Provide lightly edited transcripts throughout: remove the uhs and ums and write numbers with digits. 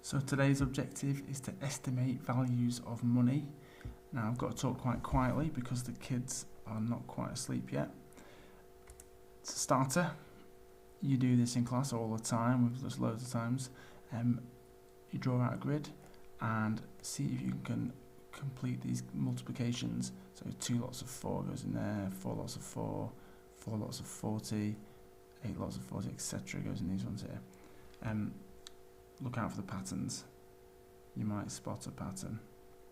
So today's objective is to estimate values of money. Now I've got to talk quite quietly because the kids are not quite asleep yet. It's a starter. You do this in class all the time, we've done loads of times. You draw out a grid and see if you can complete these multiplications. So 2 lots of 4 goes in there, 4 lots of 4, 4 lots of 40, 8 lots of 40, etc. goes in these ones here. Look out for the patterns. You might spot a pattern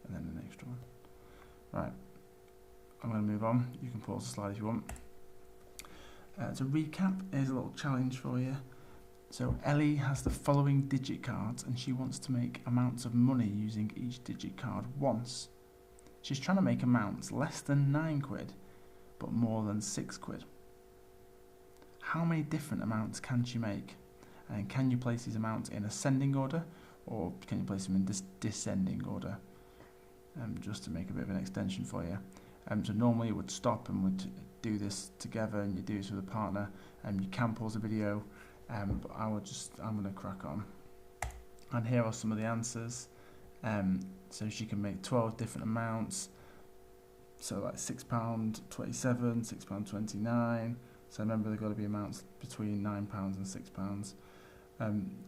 and then the next one. Right, I'm going to move on. You can pause the slide if you want. To recap, here's a little challenge for you. So Ellie has the following digit cards and she wants to make amounts of money using each digit card once. She's trying to make amounts less than 9 quid but more than 6 quid. How many different amounts can she make? And can you place these amounts in ascending order or can you place them in descending order? Just to make a bit of an extension for you. So normally you would stop and would do this together and you do this with a partner and you can pause the video, but I'm going to crack on. And here are some of the answers. So she can make 12 different amounts, so like £6.27, £6.29. So remember they've got to be amounts between £9 and £6.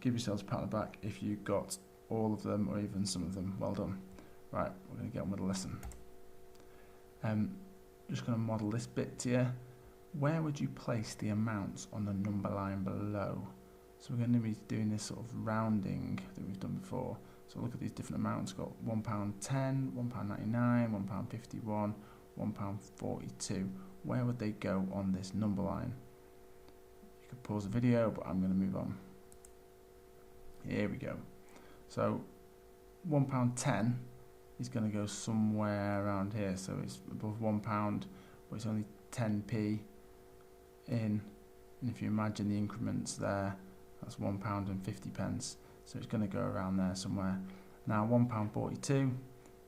Give yourselves a pat on the back if you got all of them or even some of them. Well done. Right, we're going to get on with the lesson. Just going to model this bit to you. Where would you place the amounts on the number line below? So we're going to be doing this sort of rounding that we've done before. So look at these different amounts. We've got £1.10, £1.99, £1.51, £1.42. Where would they go on this number line? You could pause the video, but I'm going to move on. Here we go. So £1.10 is going to go somewhere around here. So it's above £1, but it's only 10p in. And if you imagine the increments there, that's £1 and 50 pence. So it's going to go around there somewhere. Now £1.42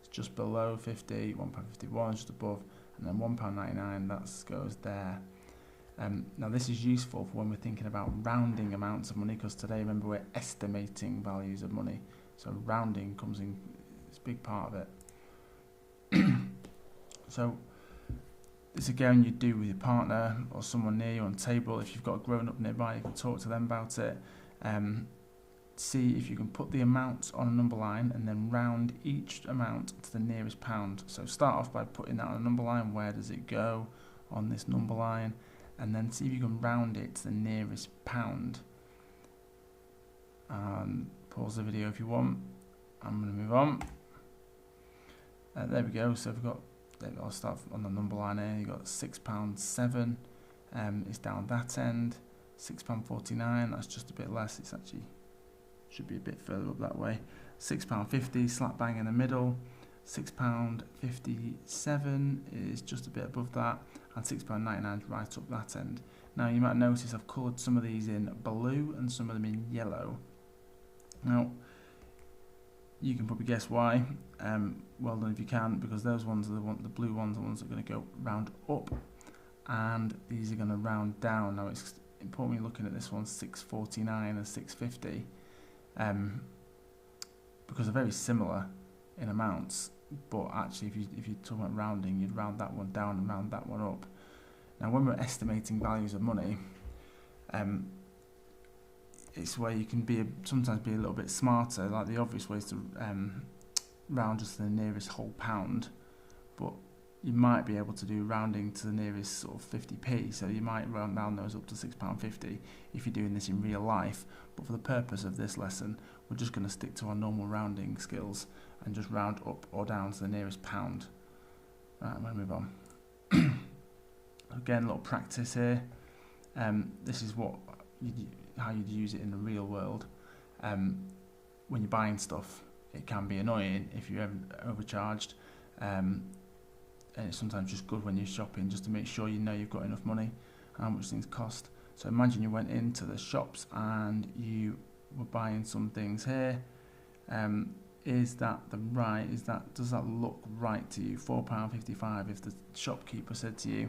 is just below 50, £1.51 is just above, and then £1.99 that goes there. Now this is useful for when we're thinking about rounding amounts of money, because today remember we're estimating values of money, so rounding comes in, it's a big part of it. So this again you do with your partner or someone near you on the table. If you've got a grown up nearby you can talk to them about it. See if you can put the amounts on a number line and then round each amount to the nearest pound. So start off by putting that on a number line, where does it go on this number line, and then see if you can round it to the nearest pound. Pause the video if you want. I'm going to move on. There we go. So we've got, I'll start on the number line here. You've got £6.07. It's down that end. £6.49. That's just a bit less. It's actually should be a bit further up that way. £6.50, slap bang in the middle. £6.57 is just a bit above that, and £6.99 is right up that end. Now you might notice I've coloured some of these in blue and some of them in yellow. Now you can probably guess why. Well done if you can, because those ones are the blue ones are the ones that are going to go round up, and these are going to round down. Now it's important when you're looking at this one, £6.49 and £6.50, because they're very similar in amounts, but actually if you talk about rounding, you'd round that one down and round that one up. Now when we're estimating values of money, it's where you can sometimes be a little bit smarter. Like the obvious way is to round just to the nearest whole pound, but you might be able to do rounding to the nearest sort of 50p, so you might round those up to £6.50 if you're doing this in real life. But for the purpose of this lesson, we're just going to stick to our normal rounding skills and just round up or down to the nearest pound. Right, I'm going to move on. Again, a little practice here. This is how you'd use it in the real world. When you're buying stuff, it can be annoying if you're overcharged. And it's sometimes just good when you're shopping just to make sure you know you've got enough money and how much things cost. So imagine you went into the shops and you were buying some things here. Does that look right to you? £4.55 if the shopkeeper said to you,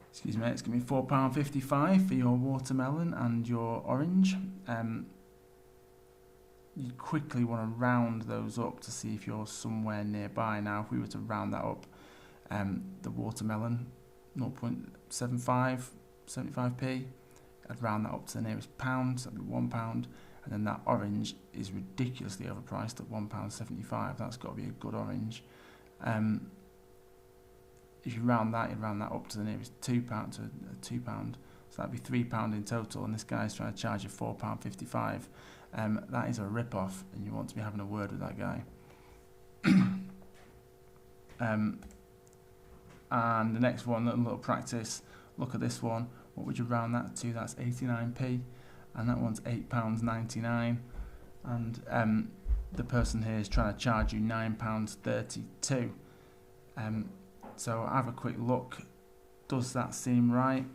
excuse me, it's going to be £4.55 for your watermelon and your orange. you quickly want to round those up to see if you're somewhere nearby. Now, if we were to round that up, the watermelon, 0.75, 75p, I'd round that up to the nearest pound, so that'd be £1. And then that orange is ridiculously overpriced at £1.75. That's got to be a good orange. If you round that, you'd round that up to the nearest £2 to £2. So that'd be £3 in total, and this guy's trying to charge you £4.55. That is a rip-off, and you want to be having a word with that guy. And the next one, a little practice. Look at this one. What would you round that to? That's 89p, and that one's £8.99. And the person here is trying to charge you £9.32. So have a quick look. Does that seem right?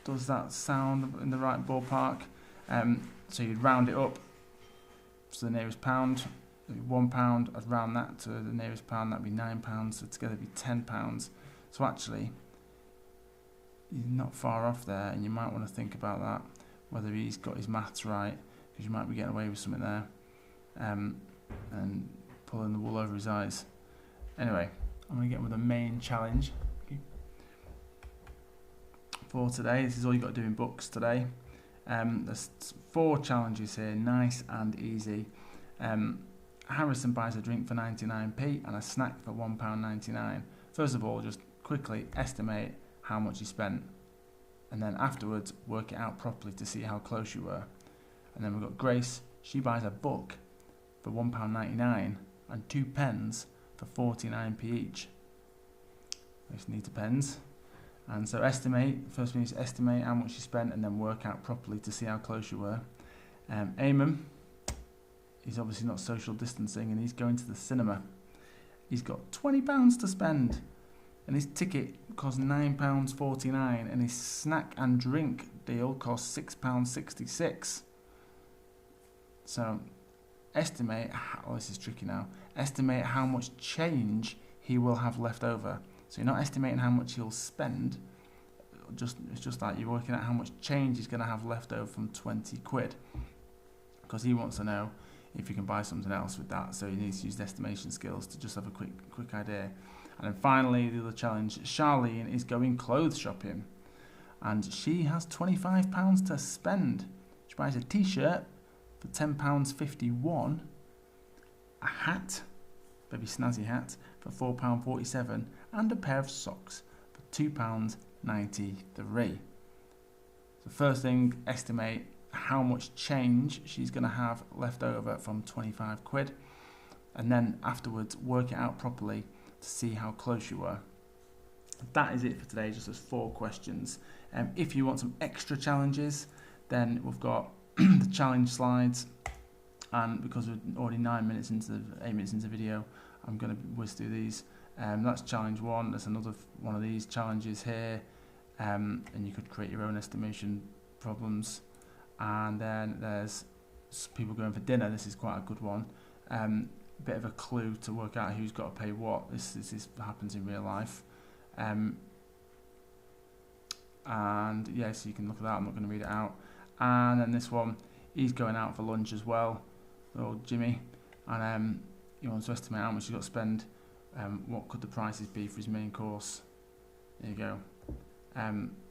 Does that sound in the right ballpark? So you'd round it up to the nearest pound. It'd be £1. I'd round that to the nearest pound. That'd be £9. So together it'd be £10. So actually, you're not far off there, and you might want to think about that, whether he's got his maths right, because you might be getting away with something there, and pulling the wool over his eyes. Anyway, I'm going to get with the main challenge for today. This is all you've got to do in books today. There's 4 challenges here, nice and easy. Harrison buys a drink for 99p and a snack for £1.99. First of all, just quickly estimate how much you spent, and then afterwards work it out properly to see how close you were. And then we've got Grace. She buys a book for £1.99 and 2 pens for 49p each. Just need 2 pens. And so estimate, first we need to estimate how much you spent and then work out properly to see how close you were. Eamon, he's obviously not social distancing, and he's going to the cinema. He's got £20 to spend, and his ticket costs £9.49, and his snack and drink deal costs £6.66. So estimate, this is tricky now, estimate how much change he will have left over. So you're not estimating how much he'll spend, it's just like you're working out how much change he's going to have left over from 20 quid. Because he wants to know if you can buy something else with that, so he needs to use the estimation skills to just have a quick idea. And then finally, the other challenge, Charlene is going clothes shopping, and she has £25 to spend. She buys a t-shirt for £10.51, a hat, baby snazzy hat, for £4.47, and a pair of socks for £2.93. So first thing, estimate how much change she's going to have left over from 25 quid, and then afterwards work it out properly to see how close you were. That is it for today, just those 4 questions. If you want some extra challenges, then we've got the challenge slides, and because we're already 8 minutes into the video, I'm going to whiz through these. That's challenge 1. There's another one of these challenges here, and you could create your own estimation problems. And then there's people going for dinner. This is quite a good one. Bit of a clue to work out who's got to pay what. This happens in real life. And yeah, so you can look at that. I'm not going to read it out. And then this one, he's going out for lunch as well, old Jimmy, and he wants to estimate how much he's got to spend. What could the prices be for his main course? There you go.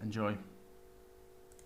Enjoy.